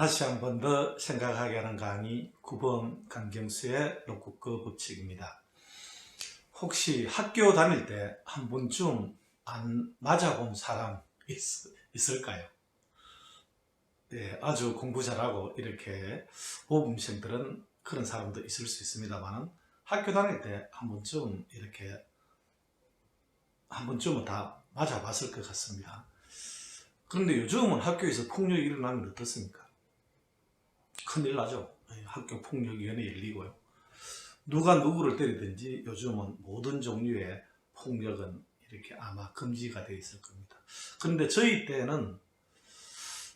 다시 한 번 더 생각하게 하는 강의 9번 강경수의 로쿠꺼 법칙입니다. 혹시 학교 다닐 때 한 번쯤 안 맞아본 사람 있을까요? 네, 아주 공부 잘하고 이렇게 모범생들은 그런 사람도 있을 수 있습니다만 학교 다닐 때 한 번쯤 이렇게 한 번쯤은 다 맞아봤을 것 같습니다. 그런데 요즘은 학교에서 폭력이 일어나면 어떻습니까? 큰일 나죠. 학교 폭력위원회 열리고요. 누가 누구를 때리든지 요즘은 모든 종류의 폭력은 이렇게 아마 금지가 되어 있을 겁니다. 그런데 저희 때는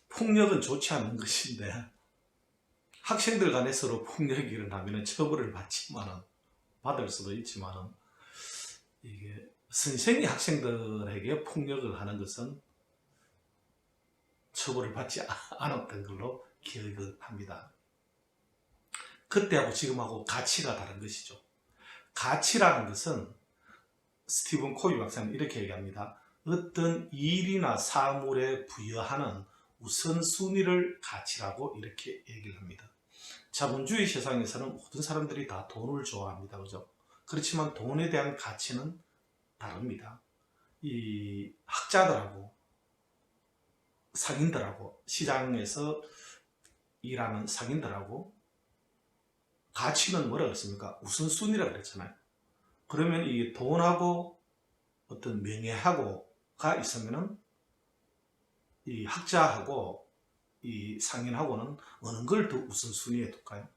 폭력은 좋지 않은 것인데 학생들 간에 서로 폭력이 일어나면 처벌을 받을 수도 있지만은 이게 선생이 학생들에게 폭력을 하는 것은 처벌을 받지 않았던 걸로 기억을 합니다. 그때하고 지금하고 가치가 다른 것이죠. 가치라는 것은 스티븐 코비 박사는 이렇게 얘기합니다. 어떤 일이나 사물에 부여하는 우선순위를 가치라고 이렇게 얘기를 합니다. 자본주의 세상에서는 모든 사람들이 다 돈을 좋아합니다. 그죠? 그렇지만 돈에 대한 가치는 다릅니다. 이 학자들하고 상인들하고 시장에서 일하는 상인들하고 가치는 뭐라고 했습니까? 우선순위라고 그랬잖아요. 그러면 이 돈하고 어떤 명예하고가 있으면은 이 학자하고 이 상인하고는 어느 걸 더 우선순위에 둘까요?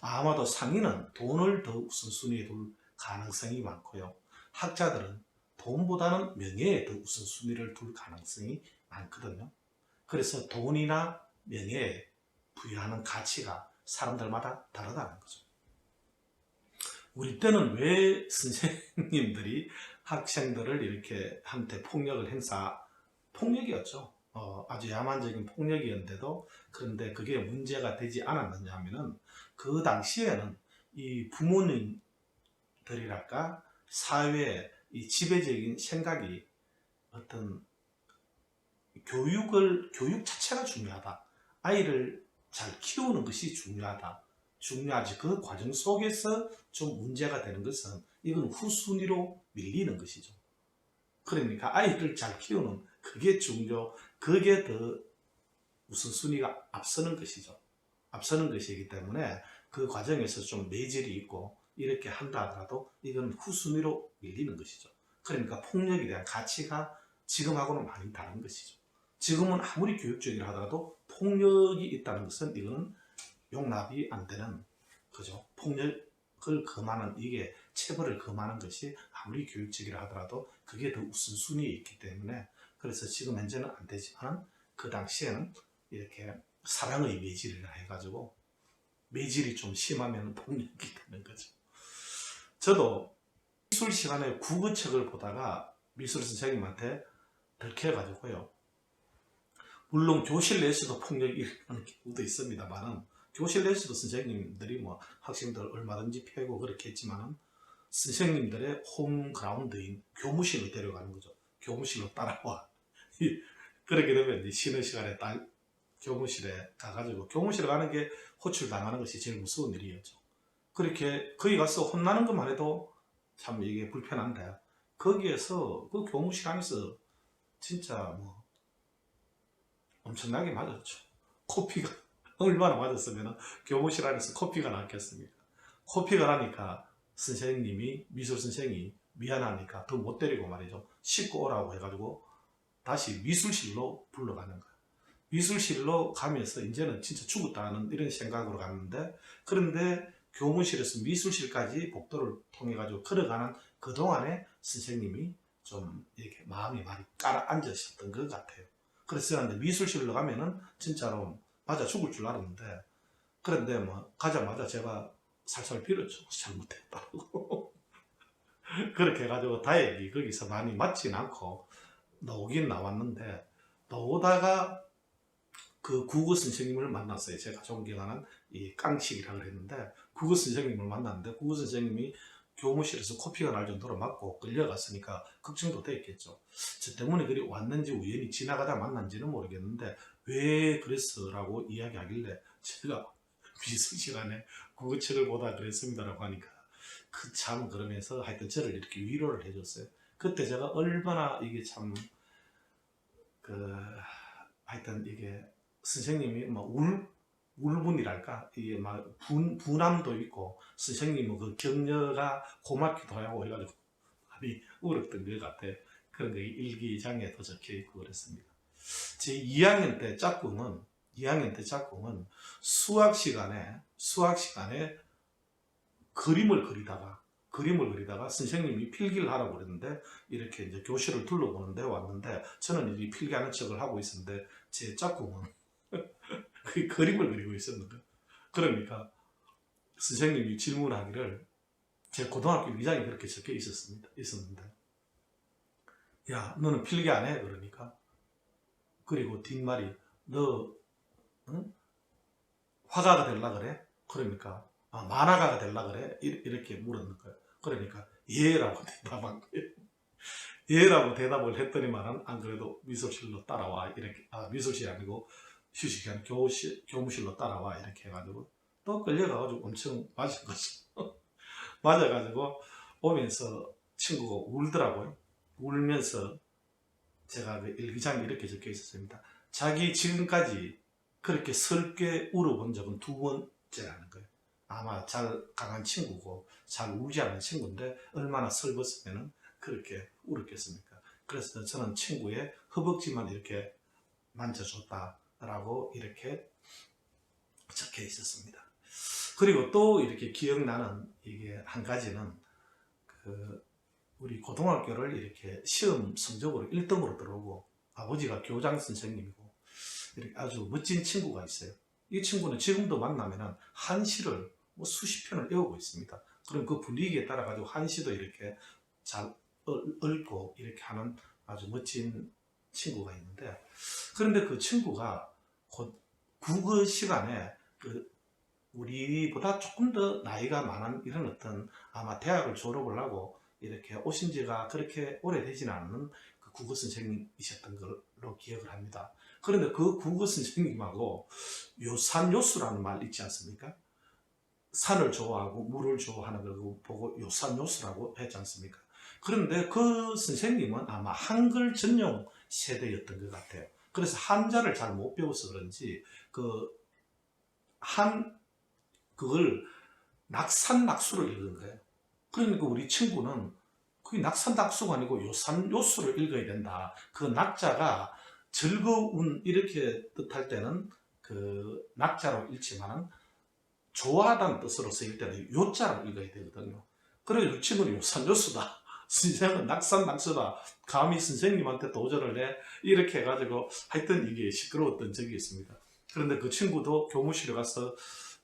아마도 상인은 돈을 더 우선순위에 둘 가능성이 많고요. 학자들은 돈보다는 명예에 더 우선순위를 둘 가능성이 많거든요. 그래서 돈이나 명예에 부여하는 가치가 사람들마다 다르다는 거죠. 우리 때는 왜 선생님들이 학생들을 이렇게 한테 폭력이었죠. 아주 야만적인 폭력이었는데도 그런데 그게 문제가 되지 않았느냐 하면은 그 당시에는 이 부모님들이랄까 사회의 이 지배적인 생각이 어떤 교육 자체가 중요하다. 아이를 잘 키우는 것이 중요하지. 그 과정 속에서 좀 문제가 되는 것은 이건 후순위로 밀리는 것이죠. 그러니까 아이를 잘 키우는 그게 더 우선순위가 앞서는 것이죠. 앞서는 것이기 때문에 그 과정에서 좀 매질이 있고 이렇게 한다 하더라도 이건 후순위로 밀리는 것이죠. 그러니까 폭력에 대한 가치가 지금하고는 많이 다른 것이죠. 지금은 아무리 교육적이라 하더라도 폭력이 있다는 것은 이거는 용납이 안 되는 거죠. 폭력을 금하는 이게 체벌을 금하는 것이 아무리 교육적이라 하더라도 그게 더 우선순위에 있기 때문에 그래서 지금 현재는 안 되지만 그 당시에는 이렇게 사랑의 매질이라 해가지고 매질이 좀 심하면 폭력이 되는 거죠. 저도 미술 시간에 국어책을 보다가 미술 선생님한테 들켜가지고요. 물론 교실 내에서도 폭력이 일어나는 경우도 있습니다만은 교실 내에서도 선생님들이 뭐 학생들 얼마든지 패고 그렇게 했지만은 선생님들의 홈그라운드인 교무실로 데려가는 거죠. 교무실로 따라와. 그렇게 되면 이제 쉬는 시간에 교무실에 가가지고 교무실에 가는 게 호출당하는 것이 제일 무서운 일이었죠. 그렇게 거기 가서 혼나는 것만 해도 참 이게 불편한데 거기에서 그 교무실 안에서 진짜 뭐 엄청나게 맞았죠. 코피가 얼마나 맞았으면 교무실 안에서 코피가 났겠습니까? 코피가 나니까 미술 선생이 미안하니까 더 못 때리고 말이죠. 씻고 오라고 해가지고 다시 미술실로 불러가는 거예요. 미술실로 가면서 이제는 진짜 죽었다는 이런 생각으로 갔는데 그런데 교무실에서 미술실까지 복도를 통해 가지고 걸어가는 그동안에 선생님이 좀 이렇게 마음이 많이 깔아앉으셨던 것 같아요. 그래서 저는 미술실로 가면은 진짜로 맞아 죽을 줄 알았는데 그런데 뭐 가자마자 제가 살살 빌었죠. 잘못했다고. 그렇게 해가지고 다행히 거기서 많이 맞진 않고 나오긴 나왔는데 나오다가 그 국어 선생님을 만났어요. 제가 존경하는 이 깡식이라고 했는데 국어 선생님을 만났는데 국어 선생님이 교무실에서 코피가 날 정도로 맞고 끌려갔으니까 걱정도 됐겠죠. 저 때문에 그리 왔는지 우연히 지나가다 만난지는 모르겠는데 왜 그랬어라고 이야기하길래 제가 미술 시간에 국어책을 보다 그랬습니다라고 하니까 그 참 그러면서 하여튼 저를 이렇게 위로를 해줬어요. 그때 제가 얼마나 이게 참 그 하여튼 이게 선생님이 막 울분이랄까 이게 막 분함도 있고 선생님은 그 격려가 고맙기도 하고 해가지고 많이 울었던 것 같아요. 그런 게 일기장에도 적혀 있고 그랬습니다. 제 2학년 때 짝꿍은 수학 시간에 그림을 그리다가 선생님이 필기를 하라고 그랬는데 이렇게 이제 교실을 둘러보는데 왔는데 저는 이 필기하는 척을 하고 있었는데 제 짝꿍은 그 그림을 그리고 있었는데 그러니까 선생님이 질문하기를 제 고등학교 위장에 그렇게 적혀 있었는데 야 너는 필기 안 해? 그러니까 그리고 뒷말이 너 응? 화가가 되려 그래? 그러니까 만화가가 되려 그래? 이렇게 물었는 거예요. 그러니까 예라고 대답한 거예요. 예라고 대답을 했더니만은 안 그래도 미술실로 따라와 이렇게 미술실이 아니고 휴식시간 교무실로 따라와 이렇게 해가지고 또 끌려가가지고 엄청 맞은 거죠. 맞아가지고 오면서 친구가 울더라고요. 울면서 제가 그 일기장에 이렇게 적혀 있었습니다. 자기 지금까지 그렇게 설게 울어본 적은 2번째라는 거예요. 아마 잘 강한 친구고 잘 울지 않은 친구인데 얼마나 설렜으면 그렇게 울었겠습니까? 그래서 저는 친구의 허벅지만 이렇게 만져줬다라고 이렇게 적혀 있었습니다. 그리고 또 이렇게 기억나는 이게 한 가지는 우리 고등학교를 이렇게 시험 성적으로 1등으로 들어오고 아버지가 교장 선생님이고 이렇게 아주 멋진 친구가 있어요. 이 친구는 지금도 만나면은 한시를 수십 편을 외우고 있습니다. 그럼 그 분위기에 따라 가지고 한시도 이렇게 잘 읊고 이렇게 하는 아주 멋진 친구가 있는데 그런데 그 친구가 곧 국어 시간에 우리보다 조금 더 나이가 많은 이런 어떤 아마 대학을 졸업을 하고 이렇게 오신 지가 그렇게 오래되지는 않은 그 국어 선생님이셨던 걸로 기억을 합니다. 그런데 그 국어 선생님하고 요산요수라는 말 있지 않습니까? 산을 좋아하고 물을 좋아하는 걸 보고 요산요수라고 했지 않습니까? 그런데 그 선생님은 아마 한글 전용 세대였던 것 같아요. 그래서 한자를 잘 못 배워서 그런지 그걸 낙산낙수를 읽은 거예요. 그러니까 우리 친구는 그게 낙산낙수가 아니고 요산요수를 읽어야 된다. 그 낙자가 즐거운 이렇게 뜻할 때는 그 낙자로 읽지만은 좋아하다는 뜻으로 쓰일 때는 요자로 읽어야 되거든요. 그래서 이 친구는 요산요수다. 선생님은 낙산낙수다. 감히 선생님한테 도전을 해. 이렇게 해가지고 하여튼 이게 시끄러웠던 적이 있습니다. 그런데 그 친구도 교무실에 가서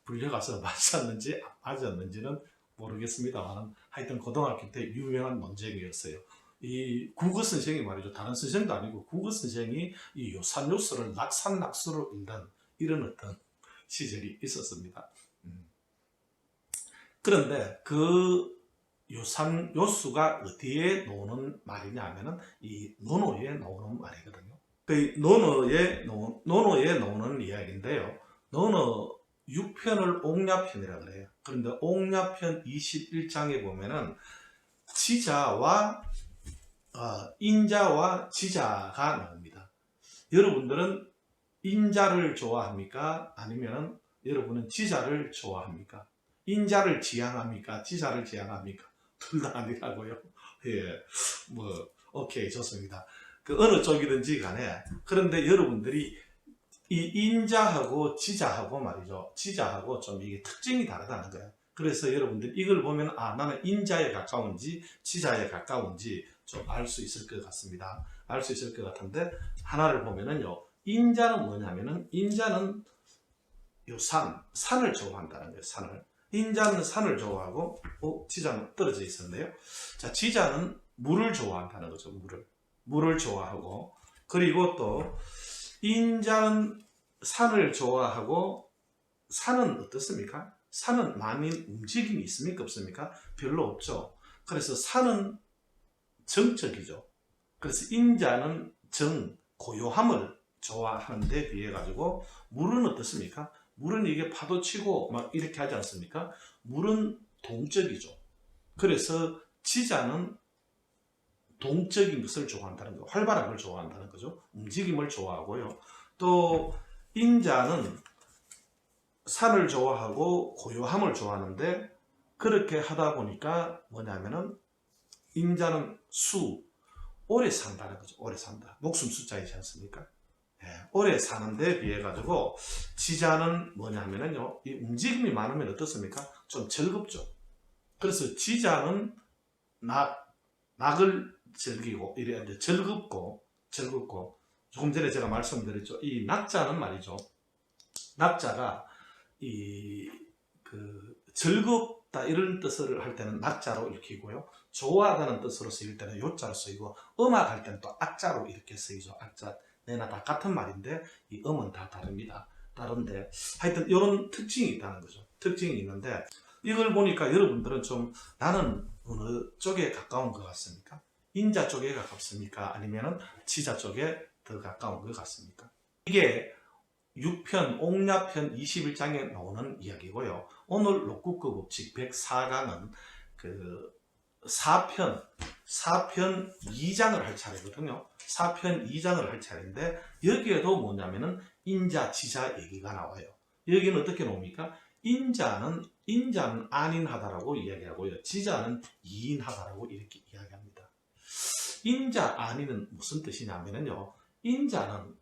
불려가서 맞았는지 안 맞았는지는 모르겠습니다만 하여튼 고등학교 때 유명한 논쟁이었어요. 이 국어 선생이 말이죠. 다른 선생도 아니고 국어 선생이 이 요산요수를 낙산낙수로 읽는 이런 어떤 시절이 있었습니다. 그런데 그 요산요수가 어디에 나오는 말이냐 하면은 이 논어에 나오는 말이거든요. 그 논어에 나오는 이야기인데요. 논어 6편을 옥야편이라고 그래요. 그런데 옥야편 21장에 보면은 지자와 인자와 지자가 나옵니다. 여러분들은 인자를 좋아합니까? 아니면 여러분은 지자를 좋아합니까? 인자를 지향합니까? 지자를 지향합니까? 둘 다 아니라고요. 예, 오케이, 좋습니다. 그 어느 쪽이든지 간에 그런데 여러분들이 이 인자하고 지자하고 말이죠. 지자하고 좀 이게 특징이 다르다는 거예요. 그래서 여러분들 이걸 보면 나는 인자에 가까운지 지자에 가까운지 좀 알 수 있을 것 같습니다. 알 수 있을 것 같은데 하나를 보면은요. 인자는 뭐냐면은 인자는 요 산을 좋아한다는 거예요. 산을. 인자는 산을 좋아하고 지자는 떨어져 있었네요. 자, 지자는 물을 좋아한다는 거죠. 물을 좋아하고 그리고 또 인자는 산을 좋아하고 산은 어떻습니까? 산은 많이 움직임이 있습니까? 없습니까? 별로 없죠. 그래서 산은 정적이죠. 그래서 인자는 고요함을 좋아하는 데 비해 가지고 물은 어떻습니까? 물은 이게 파도 치고 막 이렇게 하지 않습니까? 물은 동적이죠. 그래서 지자는 동적인 것을 좋아한다는 거, 활발한 걸 좋아한다는 거죠. 움직임을 좋아하고요. 또 인자는 산을 좋아하고 고요함을 좋아하는데, 그렇게 하다 보니까 뭐냐면은 인자는 오래 산다는 거죠. 오래 산다. 목숨 숫자이지 않습니까? 예, 오래 사는데 비해 가지고 지자는 뭐냐면은요, 이 움직임이 많으면 어떻습니까? 좀 즐겁죠. 그래서 지자는 낙을 즐기고 이래 이제 즐겁고 조금 전에 제가 말씀드렸죠. 이 낙자는 말이죠. 낙자가 즐겁다 이런 뜻을 할 때는 낙자로 읽히고요. 좋아하다는 뜻으로 쓰일 때는 요자로 쓰이고, 음악할 때는 또 악자로 이렇게 쓰이죠. 악자. 내나 다 같은 말인데 이 음은 다 다릅니다. 다른데 하여튼 이런 특징이 있다는 거죠. 특징이 있는데, 이걸 보니까 여러분들은 좀 나는 어느 쪽에 가까운 것 같습니까? 인자 쪽에 가깝습니까? 아니면 지자 쪽에 더 가까운 것 같습니까? 이게 6편 옥야편 21장에 나오는 이야기고요. 오늘 록구급 법칙 104강은 그 4편 2장을 할 차례거든요. 4편 2장을 할 차례인데, 여기에도 뭐냐면은 인자, 지자 얘기가 나와요. 여기는 어떻게 나옵니까? 인자는 안인하다라고 이야기하고요. 지자는 이인하다라고 이렇게 이야기합니다. 인자, 안인은 무슨 뜻이냐면요. 인자는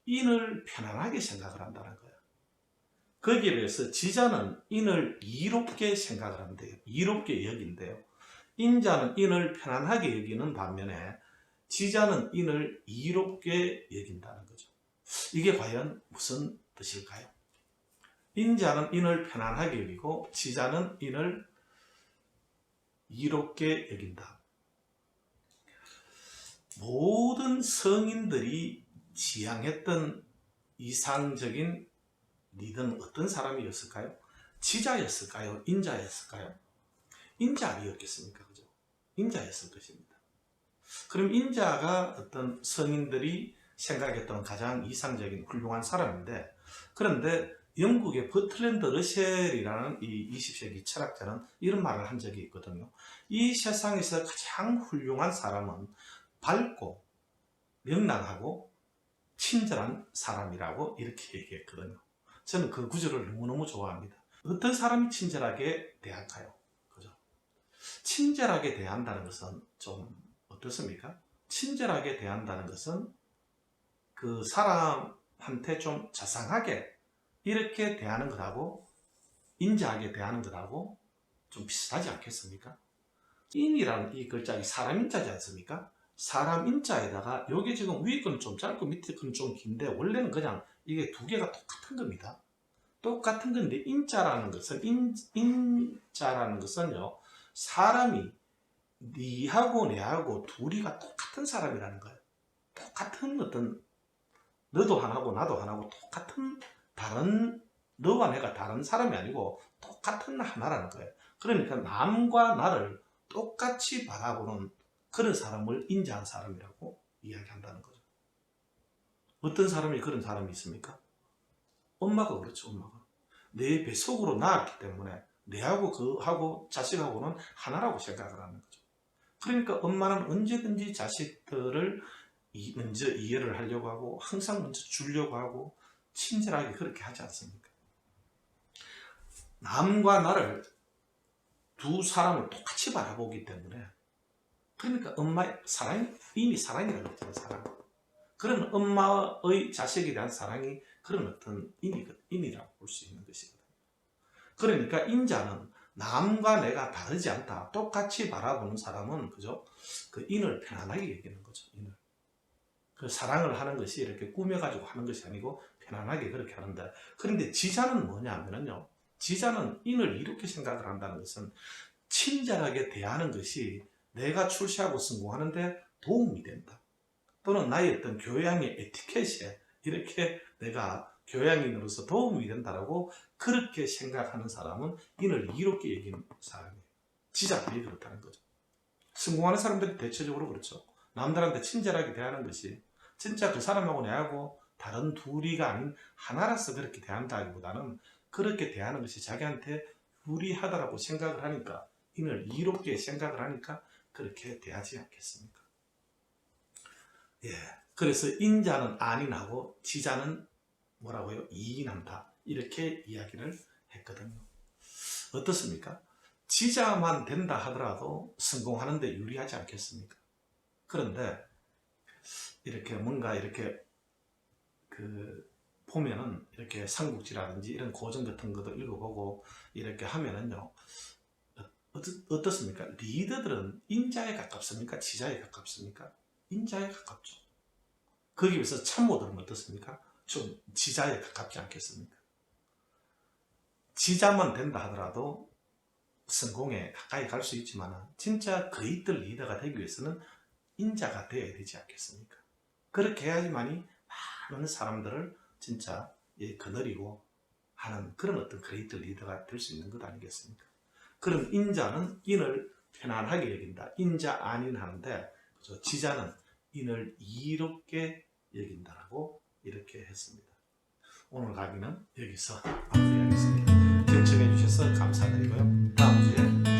인을 편안하게 생각을 한다는 거예요. 거기에 비해서 지자는 인을 이롭게 생각을 한대요. 이롭게 여긴대요. 인자는 인을 편안하게 여기는 반면에 지자는 인을 이롭게 여긴다는 거죠. 이게 과연 무슨 뜻일까요? 인자는 인을 편안하게 여기고 지자는 인을 이롭게 여긴다. 모든 성인들이 지향했던 이상적인 리더는 어떤 사람이었을까요? 지자였을까요? 인자였을까요? 인자 아니었겠습니까? 그죠? 인자였을 것입니다. 그럼 인자가 어떤 성인들이 생각했던 가장 이상적인 훌륭한 사람인데, 그런데 영국의 버틀랜드 러셀이라는 이 20세기 철학자는 이런 말을 한 적이 있거든요. 이 세상에서 가장 훌륭한 사람은 밝고 명랑하고 친절한 사람이라고 이렇게 얘기했거든요. 저는 그 구절을 너무너무 좋아합니다. 어떤 사람이 친절하게 대할까요? 그죠? 친절하게 대한다는 것은 좀 어떻습니까? 친절하게 대한다는 것은 그 사람한테 좀 자상하게 이렇게 대하는 것하고 인자하게 대하는 것하고 좀 비슷하지 않겠습니까? 인이라는 이 글자가 사람 인자지 않습니까? 사람 인자에다가 여기 지금 위에 거는 좀 짧고 밑에 거는 좀 긴데, 원래는 그냥 이게 두 개가 똑같은 겁니다. 똑같은 건데, 인자라는 것은요, 사람이 니하고 내하고 둘이가 똑같은 사람이라는 거예요. 똑같은 어떤, 너도 하나고 나도 하나고 똑같은, 다른 너와 내가 다른 사람이 아니고 똑같은 하나라는 거예요. 그러니까 남과 나를 똑같이 바라보는 그런 사람을 인자한 사람이라고 이야기한다는 거죠. 어떤 사람이 그런 사람이 있습니까? 엄마가 그렇죠. 엄마가 내 뱃속으로 낳았기 때문에 내하고 그하고 자식하고는 하나라고 생각을 하는 거죠. 그러니까 엄마는 언제든지 자식들을 먼저 이해를 하려고 하고, 항상 먼저 주려고 하고, 친절하게 그렇게 하지 않습니까? 남과 나를, 두 사람을 똑같이 바라보기 때문에, 그러니까 엄마의 사랑이 이미 사랑이라고 했잖아요. 사랑. 그런 엄마의 자식에 대한 사랑이 그런 어떤 인이라고 볼 수 있는 것이거든요. 그러니까 인자는 남과 내가 다르지 않다, 똑같이 바라보는 사람은 그죠? 그 인을 편안하게 여기는 거죠. 인을. 그 사랑을 하는 것이 이렇게 꾸며가지고 하는 것이 아니고 편안하게 그렇게 하는데, 그런데 지자는 뭐냐면요, 지자는 인을 이렇게 생각을 한다는 것은 친절하게 대하는 것이 내가 출세하고 성공하는데 도움이 된다. 또는 나의 어떤 교양의 에티켓에 이렇게 내가 교양인으로서 도움이 된다라고 그렇게 생각하는 사람은 인을 이롭게 여기는 사람이에요. 지자들이 그렇다는 거죠. 성공하는 사람들이 대체적으로 그렇죠. 남들한테 친절하게 대하는 것이 진짜 그 사람하고 내하고 다른 둘이가 아닌 하나라서 그렇게 대한다기보다는 그렇게 대하는 것이 자기한테 유리하다라고 생각을 하니까 인을 이롭게 생각을 하니까 그렇게 대하지 않겠습니까? 예. 그래서 인자는 안인하고 지자는 뭐라고요? 이인한다. 이렇게 이야기를 했거든요. 어떻습니까? 지자만 된다 하더라도 성공하는 데 유리하지 않겠습니까? 그런데 이렇게 뭔가 이렇게 보면은 이렇게 삼국지라든지 이런 고전 같은 것도 읽어보고 이렇게 하면은요. 어떻습니까? 리더들은 인자에 가깝습니까? 지자에 가깝습니까? 인자에 가깝죠. 거기 비해서 참모들은 어떻습니까? 좀 지자에 가깝지 않겠습니까? 지자만 된다 하더라도 성공에 가까이 갈 수 있지만 진짜 그이들 리더가 되기 위해서는 인자가 되어야 되지 않겠습니까? 그렇게 해야지만이 많은 사람들을 진짜 거느리고 하는 그런 어떤 그레이트 리더가 될 수 있는 것 아니겠습니까? 그럼 인자는 인을 편안하게 여긴다. 인자 안인 하는데 지자는 인을 이롭게 여긴다라고 이렇게 했습니다. 오늘 강의는 여기서 마무리하겠습니다. 경청해 주셔서 감사드리고요. 다음 주에